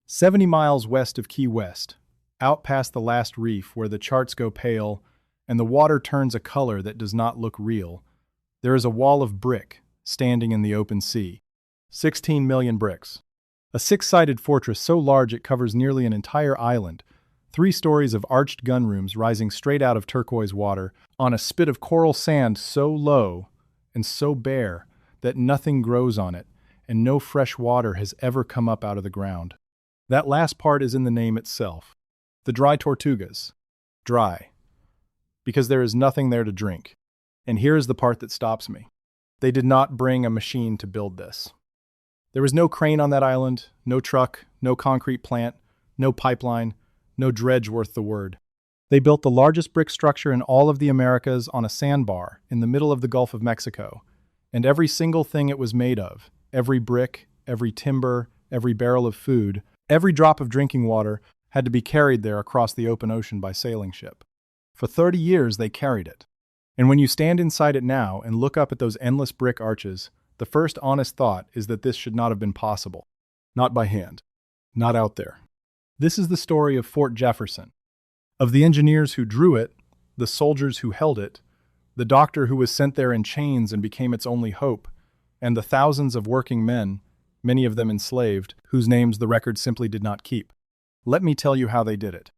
70 miles west of Key West, out past the last reef where the charts go pale and the water turns a color that does not look real, there is a wall of brick standing in the open sea. 16 million bricks. A six-sided fortress so large it covers nearly an entire island, 3 stories of arched gunrooms rising straight out of turquoise water on a spit of coral sand so low and so bare that nothing grows on it and no fresh water has ever come up out of the ground. That last part is in the name itself. The Dry Tortugas. Dry. Because there is nothing there to drink. And here is the part that stops me. They did not bring a machine to build this. There was no crane on that island, no truck, no concrete plant, no pipeline, no dredge worth the word. They built the largest brick structure in all of the Americas on a sandbar in the middle of the Gulf of Mexico. And every single thing it was made of, every brick, every timber, every barrel of food, every drop of drinking water had to be carried there across the open ocean by sailing ship. For 30 years they carried it. And when you stand inside it now and look up at those endless brick arches, the first honest thought is that this should not have been possible. Not by hand. Not out there. This is the story of Fort Jefferson. Of the engineers who drew it, the soldiers who held it, the doctor who was sent there in chains and became its only hope, and the thousands of working men, many of them enslaved, whose names the record simply did not keep. Let me tell you how they did it.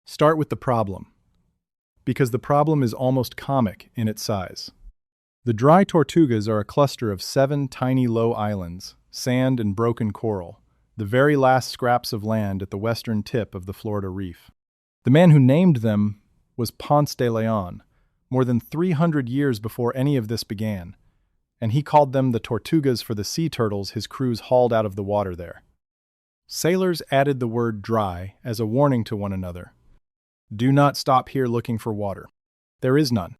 Start with the problem. Because the problem is almost comic in its size. The Dry Tortugas are a cluster of 7 tiny low islands, sand and broken coral, the very last scraps of land at the western tip of the Florida Reef. The man who named them was Ponce de Leon, more than 300 years before any of this began, and he called them the Tortugas for the sea turtles his crews hauled out of the water there. Sailors added the word dry as a warning to one another. Do not stop here looking for water. There is none.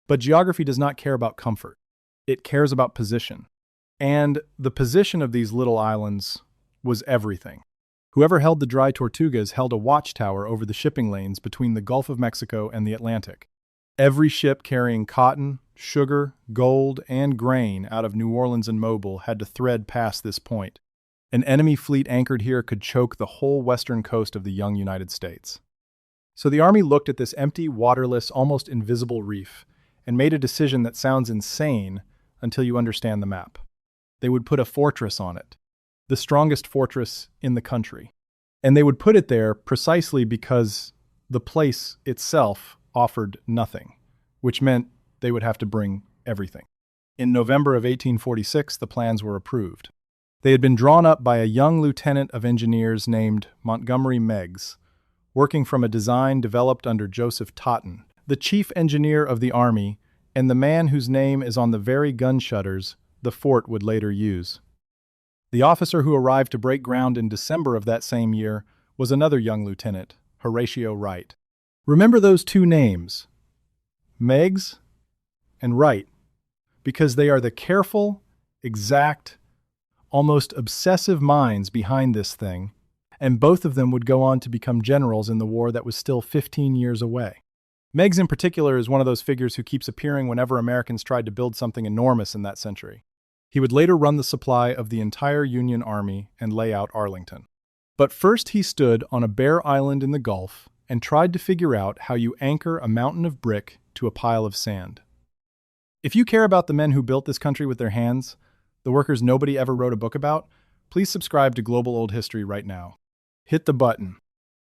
But geography does not care about comfort. It cares about position. And the position of these little islands was everything. Whoever held the Dry Tortugas held a watchtower over the shipping lanes between the Gulf of Mexico and the Atlantic. Every ship carrying cotton, sugar, gold, and grain out of New Orleans and Mobile had to thread past this point. An enemy fleet anchored here could choke the whole western coast of the young United States. So the Army looked at this empty, waterless, almost invisible reef and made a decision that sounds insane until you understand the map. They would put a fortress on it, the strongest fortress in the country. And they would put it there precisely because the place itself offered nothing, which meant they would have to bring everything. In November of 1846, the plans were approved. They had been drawn up by a young lieutenant of engineers named Montgomery Meigs, working from a design developed under Joseph Totten, the chief engineer of the Army and the man whose name is on the very gun shutters the fort would later use. The officer who arrived to break ground in December of that same year was another young lieutenant, Horatio Wright. Remember those 2 names, Meigs and Wright, because they are the careful, exact, almost obsessive minds behind this thing, and both of them would go on to become generals in the war that was still 15 years away. Meigs in particular is one of those figures who keeps appearing whenever Americans tried to build something enormous in that century. He would later run the supply of the entire Union Army and lay out Arlington. But first he stood on a bare island in the Gulf and tried to figure out how you anchor a mountain of brick to a pile of sand. If you care about the men who built this country with their hands, the workers nobody ever wrote a book about, please subscribe to Global Old History right now. Hit the button.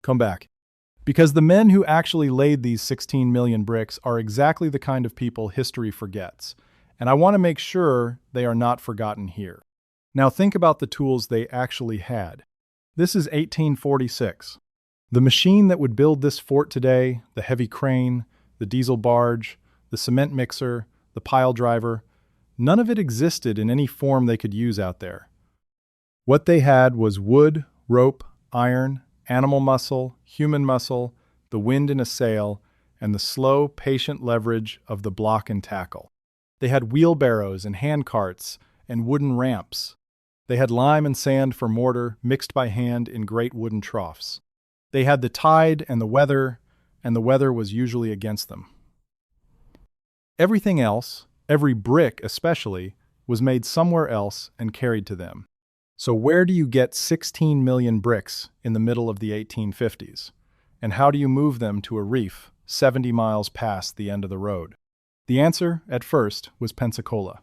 Come back. Because the men who actually laid these 16 million bricks are exactly the kind of people history forgets, and I want to make sure they are not forgotten here. Now think about the tools they actually had. This is 1846. The machine that would build this fort today, the heavy crane, the diesel barge, the cement mixer, the pile driver, none of it existed in any form they could use out there. What they had was wood, rope, iron, animal muscle, human muscle, the wind in a sail, and the slow, patient leverage of the block and tackle. They had wheelbarrows and hand carts and wooden ramps. They had lime and sand for mortar, mixed by hand in great wooden troughs. They had the tide and the weather was usually against them. Everything else, every brick especially, was made somewhere else and carried to them. So where do you get 16 million bricks in the middle of the 1850s? And how do you move them to a reef 70 miles past the end of the road? The answer, at first, was Pensacola.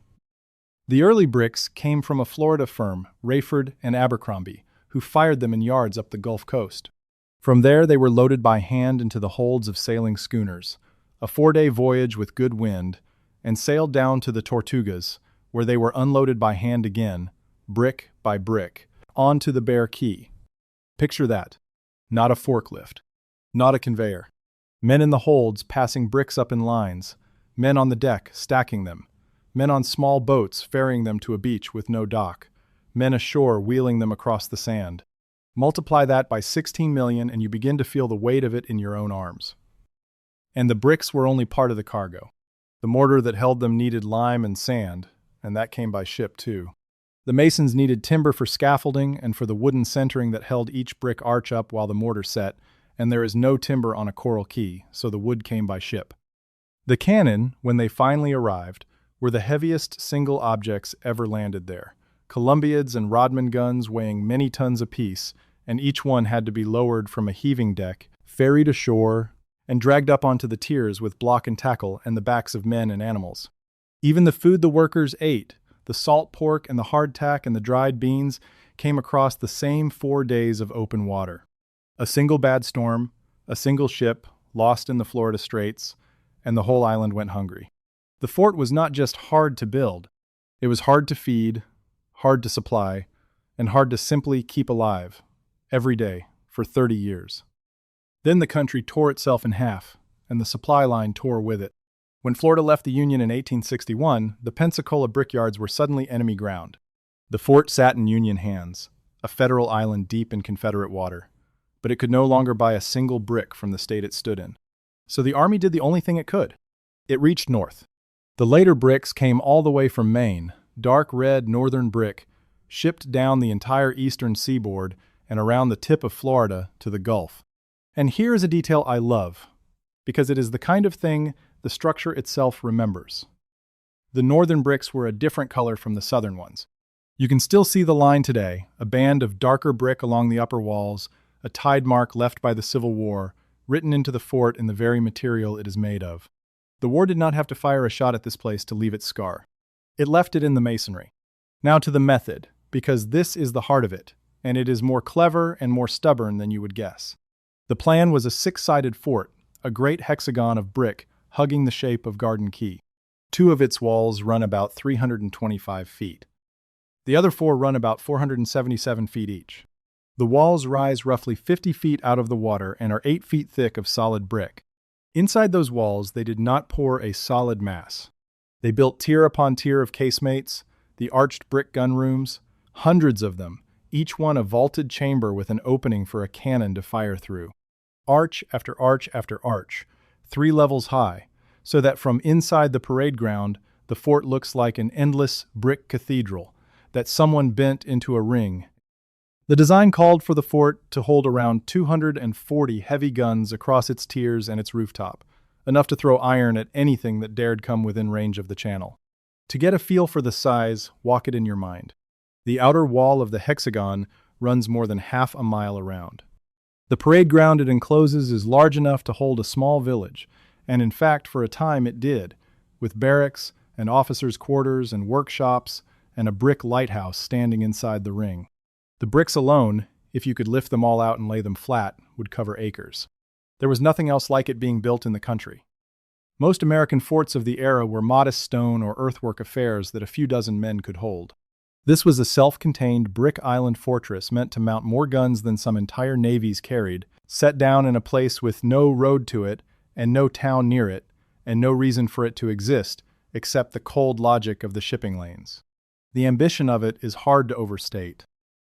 The early bricks came from a Florida firm, Rayford and Abercrombie, who fired them in yards up the Gulf Coast. From there, they were loaded by hand into the holds of sailing schooners, a 4-day voyage with good wind, and sailed down to the Tortugas, where they were unloaded by hand again, brick by brick, onto the bare quay. Picture that. Not a forklift. Not a conveyor. Men in the holds passing bricks up in lines, men on the deck stacking them, men on small boats ferrying them to a beach with no dock, men ashore wheeling them across the sand. Multiply that by 16 million and you begin to feel the weight of it in your own arms. And the bricks were only part of the cargo. The mortar that held them needed lime and sand, and that came by ship too. The masons needed timber for scaffolding and for the wooden centering that held each brick arch up while the mortar set, and there is no timber on a coral quay, so the wood came by ship. The cannon, when they finally arrived, were the heaviest single objects ever landed there. Columbiads and Rodman guns weighing many tons apiece, and each one had to be lowered from a heaving deck, ferried ashore, and dragged up onto the tiers with block and tackle and the backs of men and animals. Even the food the workers ate, the salt pork and the hardtack and the dried beans, came across the same 4 days of open water. A single bad storm, a single ship, lost in the Florida Straits, and the whole island went hungry. The fort was not just hard to build, it was hard to feed, hard to supply, and hard to simply keep alive, every day, for 30 years. Then the country tore itself in half, and the supply line tore with it. When Florida left the Union in 1861, the Pensacola brickyards were suddenly enemy ground. The fort sat in Union hands, a federal island deep in Confederate water, but it could no longer buy a single brick from the state it stood in. So the Army did the only thing it could. It reached north. The later bricks came all the way from Maine, dark red northern brick, shipped down the entire eastern seaboard and around the tip of Florida to the Gulf. And here is a detail I love, because it is the kind of thing the structure itself remembers. The northern bricks were a different color from the southern ones. You can still see the line today, a band of darker brick along the upper walls, a tide mark left by the Civil War, written into the fort in the very material it is made of. The war did not have to fire a shot at this place to leave its scar. It left it in the masonry. Now to the method, because this is the heart of it, and it is more clever and more stubborn than you would guess. The plan was a 6-sided fort, a great hexagon of brick hugging the shape of Garden Key. 2 of its walls run about 325 feet. The other 4 run about 477 feet each. The walls rise roughly 50 feet out of the water and are 8 feet thick of solid brick. Inside those walls, they did not pour a solid mass. They built tier upon tier of casemates, the arched brick gun rooms, hundreds of them, each one a vaulted chamber with an opening for a cannon to fire through. Arch after arch after arch, 3 levels high, so that from inside the parade ground, the fort looks like an endless brick cathedral that someone bent into a ring. The design called for the fort to hold around 240 heavy guns across its tiers and its rooftop, enough to throw iron at anything that dared come within range of the channel. To get a feel for the size, walk it in your mind. The outer wall of the hexagon runs more than half a mile around. The parade ground it encloses is large enough to hold a small village, and in fact, for a time it did, with barracks and officers' quarters and workshops and a brick lighthouse standing inside the ring. The bricks alone, if you could lift them all out and lay them flat, would cover acres. There was nothing else like it being built in the country. Most American forts of the era were modest stone or earthwork affairs that a few dozen men could hold. This was a self-contained brick island fortress meant to mount more guns than some entire navies carried, set down in a place with no road to it and no town near it, and no reason for it to exist except the cold logic of the shipping lanes. The ambition of it is hard to overstate.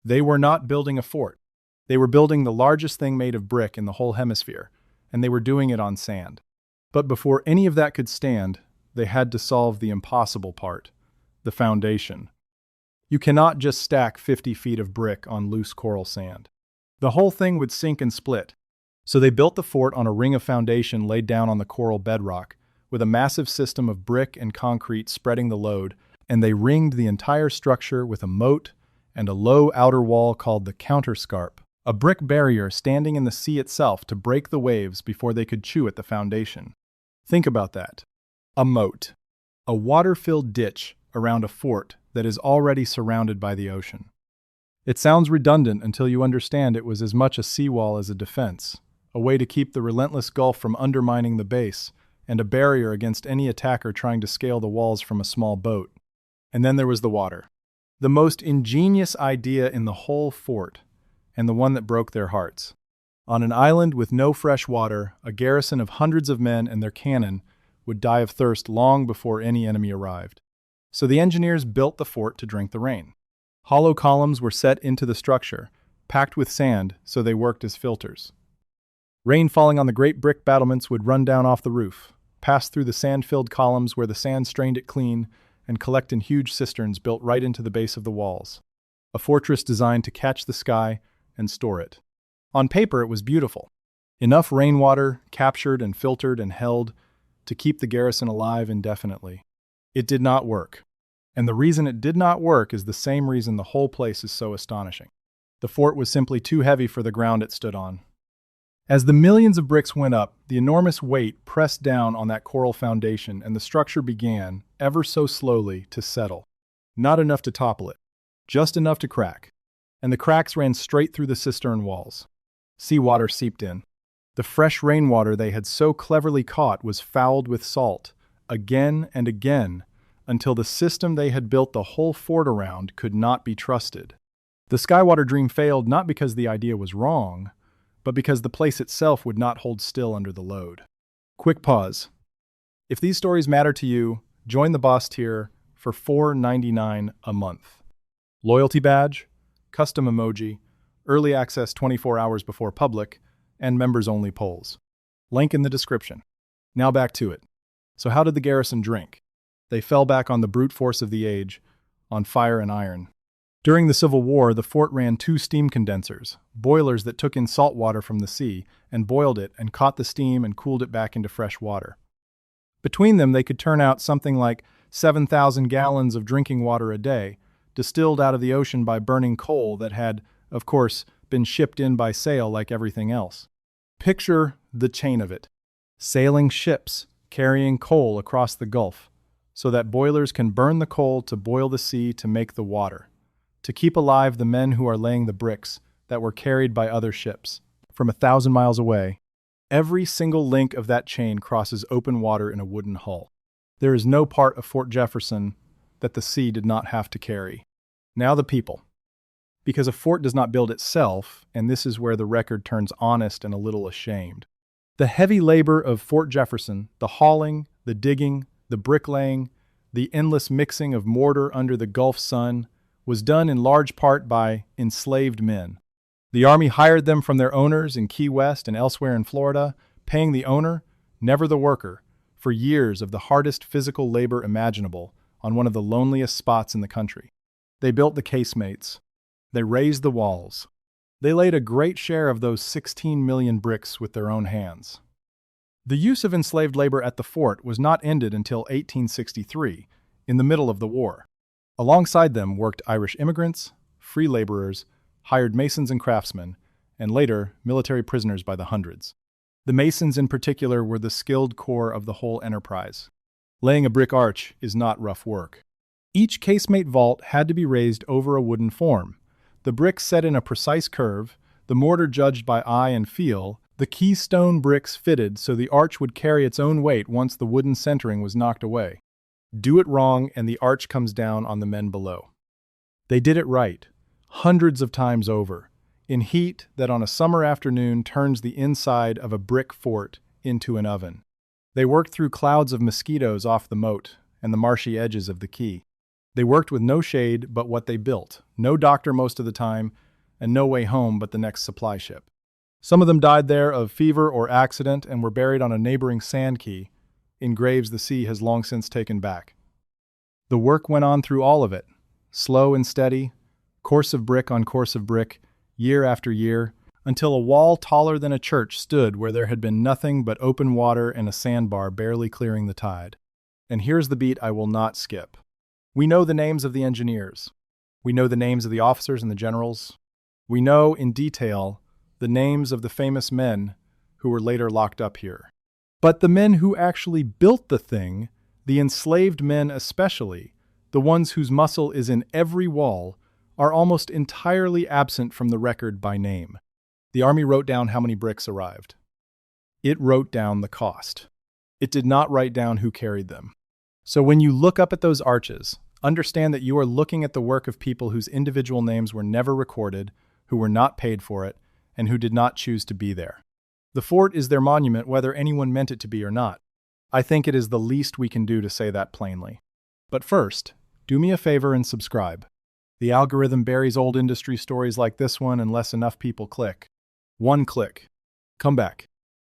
They were not building a fort. They were building the largest thing made of brick in the whole hemisphere, and they were doing it on sand. But before any of that could stand, they had to solve the impossible part, the foundation. You cannot just stack 50 feet of brick on loose coral sand. The whole thing would sink and split. So they built the fort on a ring of foundation laid down on the coral bedrock, with a massive system of brick and concrete spreading the load, and they ringed the entire structure with a moat and a low outer wall called the counterscarp, a brick barrier standing in the sea itself to break the waves before they could chew at the foundation. Think about that. A moat. A water-filled ditch around a fort that is already surrounded by the ocean. It sounds redundant until you understand it was as much a seawall as a defense, a way to keep the relentless Gulf from undermining the base, and a barrier against any attacker trying to scale the walls from a small boat. And then there was the water. The most ingenious idea in the whole fort, and the one that broke their hearts. On an island with no fresh water, a garrison of hundreds of men and their cannon would die of thirst long before any enemy arrived. So the engineers built the fort to drink the rain. Hollow columns were set into the structure, packed with sand so they worked as filters. Rain falling on the great brick battlements would run down off the roof, pass through the sand-filled columns where the sand strained it clean, and collect in huge cisterns built right into the base of the walls. A fortress designed to catch the sky and store it. On paper, it was beautiful. Enough rainwater captured and filtered and held to keep the garrison alive indefinitely. It did not work. And the reason it did not work is the same reason the whole place is so astonishing. The fort was simply too heavy for the ground it stood on. As the millions of bricks went up, the enormous weight pressed down on that coral foundation, and the structure began, ever so slowly, to settle. Not enough to topple it, just enough to crack. And the cracks ran straight through the cistern walls. Seawater seeped in. The fresh rainwater they had so cleverly caught was fouled with salt, again and again, until the system they had built the whole fort around could not be trusted. The Skywater dream failed not because the idea was wrong, but because the place itself would not hold still under the load. Quick pause. If these stories matter to you, join the Boss tier for $4.99 a month. Loyalty badge, custom emoji, early access 24 hours before public, and members-only polls. Link in the description. Now back to it. So how did the garrison drink? They fell back on the brute force of the age, on fire and iron. During the Civil War, the fort ran 2 steam condensers, boilers that took in salt water from the sea and boiled it and caught the steam and cooled it back into fresh water. Between them, they could turn out something like 7,000 gallons of drinking water a day, distilled out of the ocean by burning coal that had, of course, been shipped in by sail like everything else. Picture the chain of it. Sailing ships carrying coal across the Gulf, so that boilers can burn the coal to boil the sea to make the water, to keep alive the men who are laying the bricks that were carried by other ships. From 1,000 miles away, every single link of that chain crosses open water in a wooden hull. There is no part of Fort Jefferson that the sea did not have to carry. Now the people. Because a fort does not build itself, and this is where the record turns honest and a little ashamed. The heavy labor of Fort Jefferson, the hauling, the digging, the bricklaying, the endless mixing of mortar under the Gulf sun, was done in large part by enslaved men. The Army hired them from their owners in Key West and elsewhere in Florida, paying the owner, never the worker, for years of the hardest physical labor imaginable on one of the loneliest spots in the country. They built the casemates. They raised the walls. They laid a great share of those 16 million bricks with their own hands. The use of enslaved labor at the fort was not ended until 1863, in the middle of the war. Alongside them worked Irish immigrants, free laborers, hired masons and craftsmen, and later military prisoners by the hundreds. The masons in particular were the skilled core of the whole enterprise. Laying a brick arch is not rough work. Each casemate vault had to be raised over a wooden form, the bricks set in a precise curve, the mortar judged by eye and feel, the keystone bricks fitted so the arch would carry its own weight once the wooden centering was knocked away. Do it wrong and the arch comes down on the men below. They did it right, hundreds of times over, in heat that on a summer afternoon turns the inside of a brick fort into an oven. They worked through clouds of mosquitoes off the moat and the marshy edges of the quay. They worked with no shade but what they built, no doctor most of the time, and no way home but the next supply ship. Some of them died there of fever or accident and were buried on a neighboring sand quay, in graves the sea has long since taken back. The work went on through all of it, slow and steady, course of brick on course of brick, year after year, until a wall taller than a church stood where there had been nothing but open water and a sandbar barely clearing the tide. And here's the beat I will not skip. We know the names of the engineers. We know the names of the officers and the generals. We know in detail the names of the famous men who were later locked up here. But the men who actually built the thing, the enslaved men especially, the ones whose muscle is in every wall, are almost entirely absent from the record by name. The army wrote down how many bricks arrived. It wrote down the cost. It did not write down who carried them. So when you look up at those arches, understand that you are looking at the work of people whose individual names were never recorded, who were not paid for it, and who did not choose to be there. The fort is their monument whether anyone meant it to be or not. I think it is the least we can do to say that plainly. But first, do me a favor and subscribe. The algorithm buries old industry stories like this one unless enough people click. One click. Come back.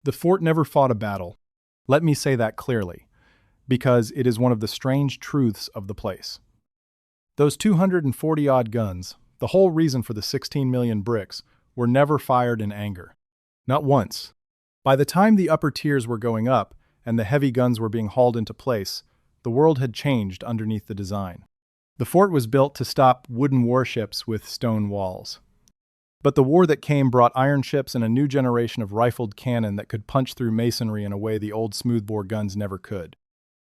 The fort never fought a battle. Let me say that clearly, because it is one of the strange truths of the place. Those 240-odd guns, the whole reason for the 16 million bricks, were never fired in anger. Not once. By the time the upper tiers were going up and the heavy guns were being hauled into place, the world had changed underneath the design. The fort was built to stop wooden warships with stone walls. But the war that came brought iron ships and a new generation of rifled cannon that could punch through masonry in a way the old smoothbore guns never could.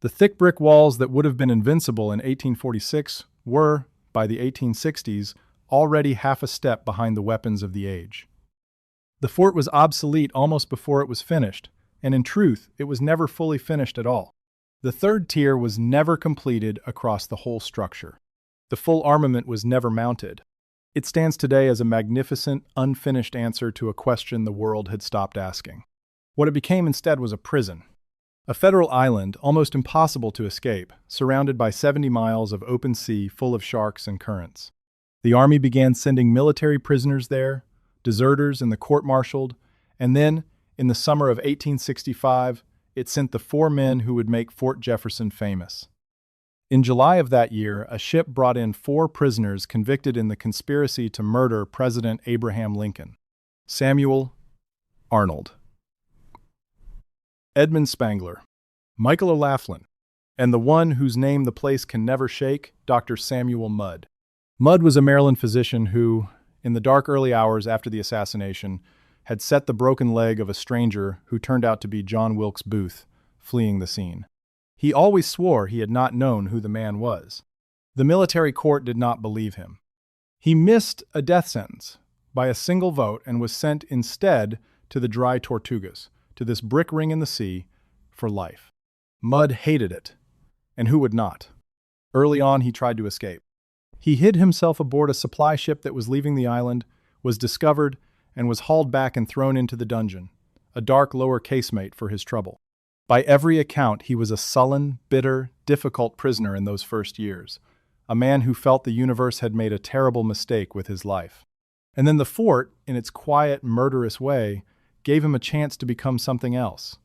The thick brick walls that would have been invincible in 1846 were, by the 1860s, already half a step behind the weapons of the age. The fort was obsolete almost before it was finished, and in truth, it was never fully finished at all. The third tier was never completed across the whole structure. The full armament was never mounted. It stands today as a magnificent, unfinished answer to a question the world had stopped asking. What it became instead was a prison. A federal island, almost impossible to escape, surrounded by 70 miles of open sea full of sharks and currents. The army began sending military prisoners there, deserters and the court-martialed, and then, in the summer of 1865, it sent the 4 men who would make Fort Jefferson famous. In July of that year, a ship brought in 4 prisoners convicted in the conspiracy to murder President Abraham Lincoln. Samuel Arnold, Edmund Spangler, Michael O'Laughlin, and the one whose name the place can never shake, Dr. Samuel Mudd. Mudd was a Maryland physician who, in the dark early hours after the assassination, had set the broken leg of a stranger who turned out to be John Wilkes Booth, fleeing the scene. He always swore he had not known who the man was. The military court did not believe him. He missed a death sentence by a single vote and was sent instead to the dry Tortugas, to this brick ring in the sea, for life. Mudd hated it, and who would not? Early on, he tried to escape. He hid himself aboard a supply ship that was leaving the island, was discovered, and was hauled back and thrown into the dungeon, a dark lower casemate for his trouble. By every account, he was a sullen, bitter, difficult prisoner in those first years, a man who felt the universe had made a terrible mistake with his life. And then the fort, in its quiet, murderous way, gave him a chance to become something else.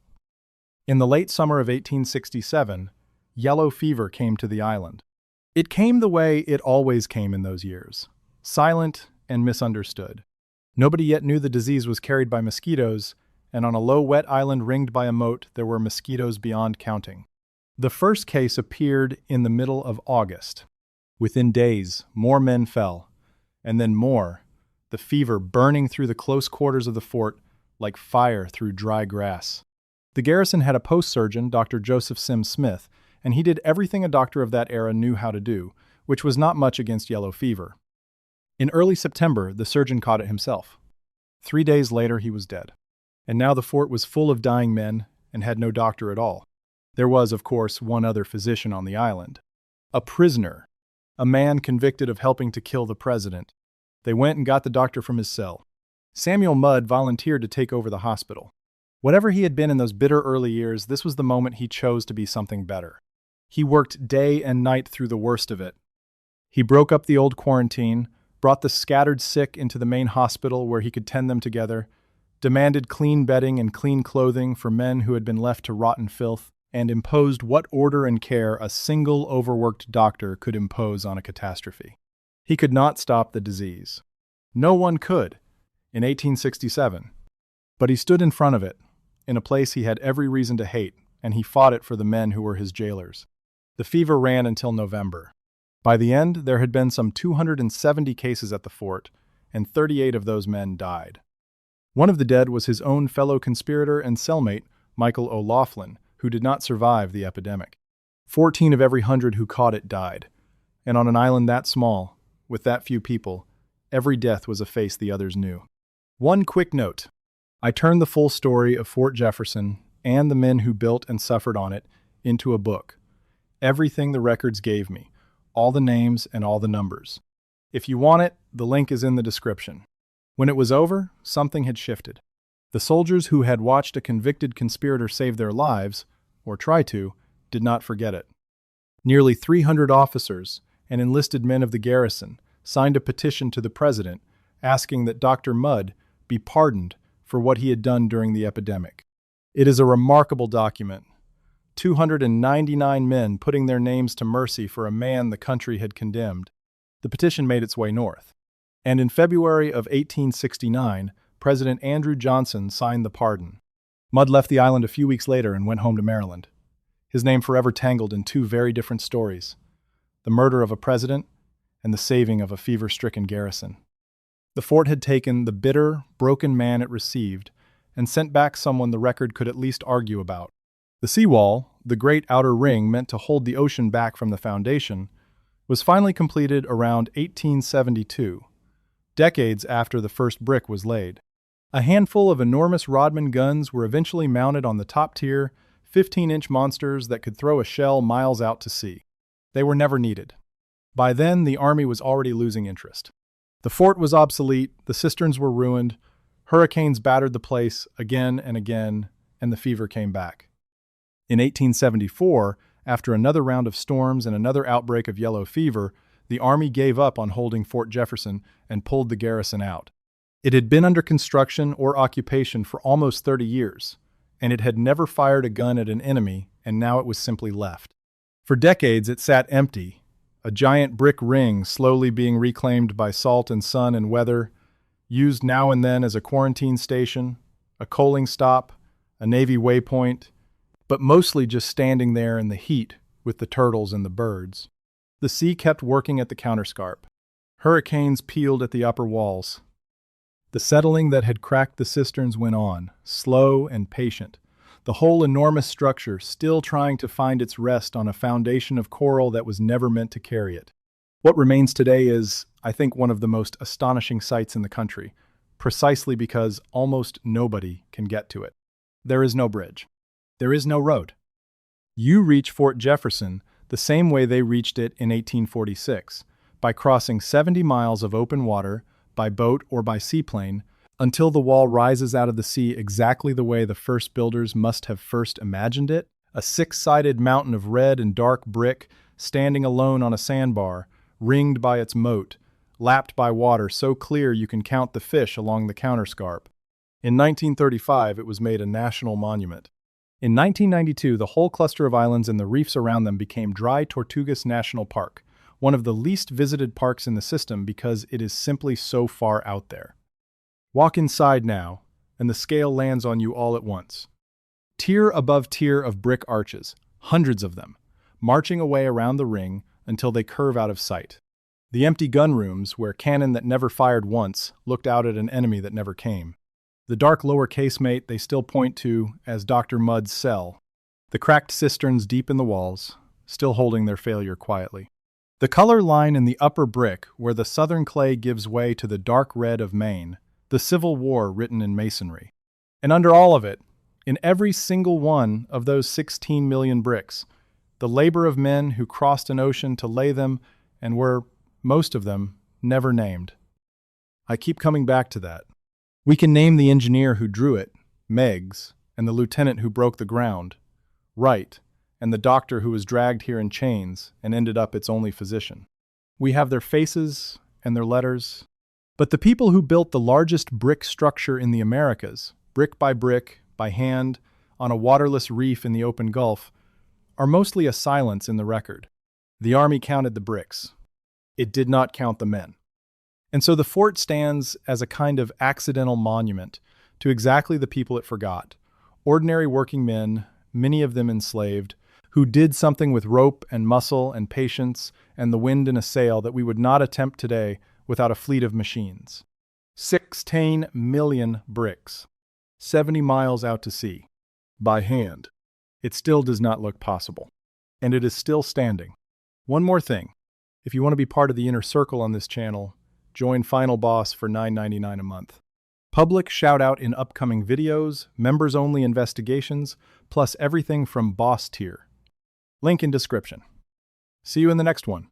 In the late summer of 1867, yellow fever came to the island. It came the way it always came in those years, silent and misunderstood. Nobody yet knew the disease was carried by mosquitoes, and on a low, wet island ringed by a moat, there were mosquitoes beyond counting. The first case appeared in the middle of August. Within days, more men fell, and then more, the fever burning through the close quarters of the fort like fire through dry grass. The garrison had a post surgeon, Dr. Joseph Sims Smith, and he did everything a doctor of that era knew how to do, which was not much against yellow fever. In early September, the surgeon caught it himself. 3 days later, he was dead. And now the fort was full of dying men and had no doctor at all. There was, of course, one other physician on the island. A prisoner, a man convicted of helping to kill the president. They went and got the doctor from his cell. Samuel Mudd volunteered to take over the hospital. Whatever he had been in those bitter early years, this was the moment he chose to be something better. He worked day and night through the worst of it. He broke up the old quarantine, brought the scattered sick into the main hospital where he could tend them together, demanded clean bedding and clean clothing for men who had been left to rot in filth, and imposed what order and care a single overworked doctor could impose on a catastrophe. He could not stop the disease. No one could, in 1867. But he stood in front of it, in a place he had every reason to hate, and he fought it for the men who were his jailers. The fever ran until November. By the end, there had been some 270 cases at the fort, and 38 of those men died. One of the dead was his own fellow conspirator and cellmate, Michael O'Laughlin, who did not survive the epidemic. 14 of every 100 who caught it died, and on an island that small, with that few people, every death was a face the others knew. One quick note. I turned the full story of Fort Jefferson and the men who built and suffered on it into a book. Everything the records gave me, all the names and all the numbers. If you want it, the link is in the description. When it was over, something had shifted. The soldiers who had watched a convicted conspirator save their lives, or try to, did not forget it. Nearly 300 officers and enlisted men of the garrison signed a petition to the president asking that Dr. Mudd be pardoned for what he had done during the epidemic. It is a remarkable document. 299 men putting their names to mercy for a man the country had condemned. The petition made its way north. And in February of 1869, President Andrew Johnson signed the pardon. Mudd left the island a few weeks later and went home to Maryland. His name forever tangled in two very different stories: the murder of a president and the saving of a fever-stricken garrison. The fort had taken the bitter, broken man it received and sent back someone the record could at least argue about. The seawall, the great outer ring meant to hold the ocean back from the foundation, was finally completed around 1872, decades after the first brick was laid. A handful of enormous Rodman guns were eventually mounted on the top-tier, 15-inch monsters that could throw a shell miles out to sea. They were never needed. By then, the Army was already losing interest. The fort was obsolete, the cisterns were ruined, hurricanes battered the place again and again, and the fever came back. In 1874, after another round of storms and another outbreak of yellow fever, the Army gave up on holding Fort Jefferson and pulled the garrison out. It had been under construction or occupation for almost 30 years, and it had never fired a gun at an enemy, and now it was simply left. For decades it sat empty, a giant brick ring slowly being reclaimed by salt and sun and weather, used now and then as a quarantine station, a coaling stop, a Navy waypoint, but mostly just standing there in the heat with the turtles and the birds. The sea kept working at the counterscarp. Hurricanes peeled at the upper walls. The settling that had cracked the cisterns went on, slow and patient, the whole enormous structure still trying to find its rest on a foundation of coral that was never meant to carry it. What remains today is, I think, one of the most astonishing sights in the country, precisely because almost nobody can get to it. There is no bridge. There is no road. You reach Fort Jefferson the same way they reached it in 1846, by crossing 70 miles of open water, by boat or by seaplane, until the wall rises out of the sea exactly the way the first builders must have first imagined it, a six-sided mountain of red and dark brick standing alone on a sandbar, ringed by its moat, lapped by water so clear you can count the fish along the counterscarp. In 1935, it was made a national monument. In 1992, the whole cluster of islands and the reefs around them became Dry Tortugas National Park, one of the least visited parks in the system because it is simply so far out there. Walk inside now, and the scale lands on you all at once. Tier above tier of brick arches, hundreds of them, marching away around the ring until they curve out of sight. The empty gun rooms, where cannon that never fired once looked out at an enemy that never came. The dark lower casemate they still point to as Dr. Mudd's cell. The cracked cisterns deep in the walls, still holding their failure quietly. The color line in the upper brick where the southern clay gives way to the dark red of Maine, the Civil War written in masonry. And under all of it, in every single one of those 16 million bricks, the labor of men who crossed an ocean to lay them and were, most of them, never named. I keep coming back to that. We can name the engineer who drew it, Meigs, and the lieutenant who broke the ground, Wright, and the doctor who was dragged here in chains and ended up its only physician. We have their faces and their letters. But the people who built the largest brick structure in the Americas, brick, by hand, on a waterless reef in the open Gulf, are mostly a silence in the record. The Army counted the bricks. It did not count the men. And so the fort stands as a kind of accidental monument to exactly the people it forgot. Ordinary working men, many of them enslaved, who did something with rope and muscle and patience and the wind in a sail that we would not attempt today without a fleet of machines. 16 million bricks, 70 miles out to sea, by hand. It still does not look possible. And it is still standing. One more thing. If you want to be part of the inner circle on this channel, join Final Boss for $9.99 a month. Public shout-out in upcoming videos, members-only investigations, plus everything from boss tier. Link in description. See you in the next one.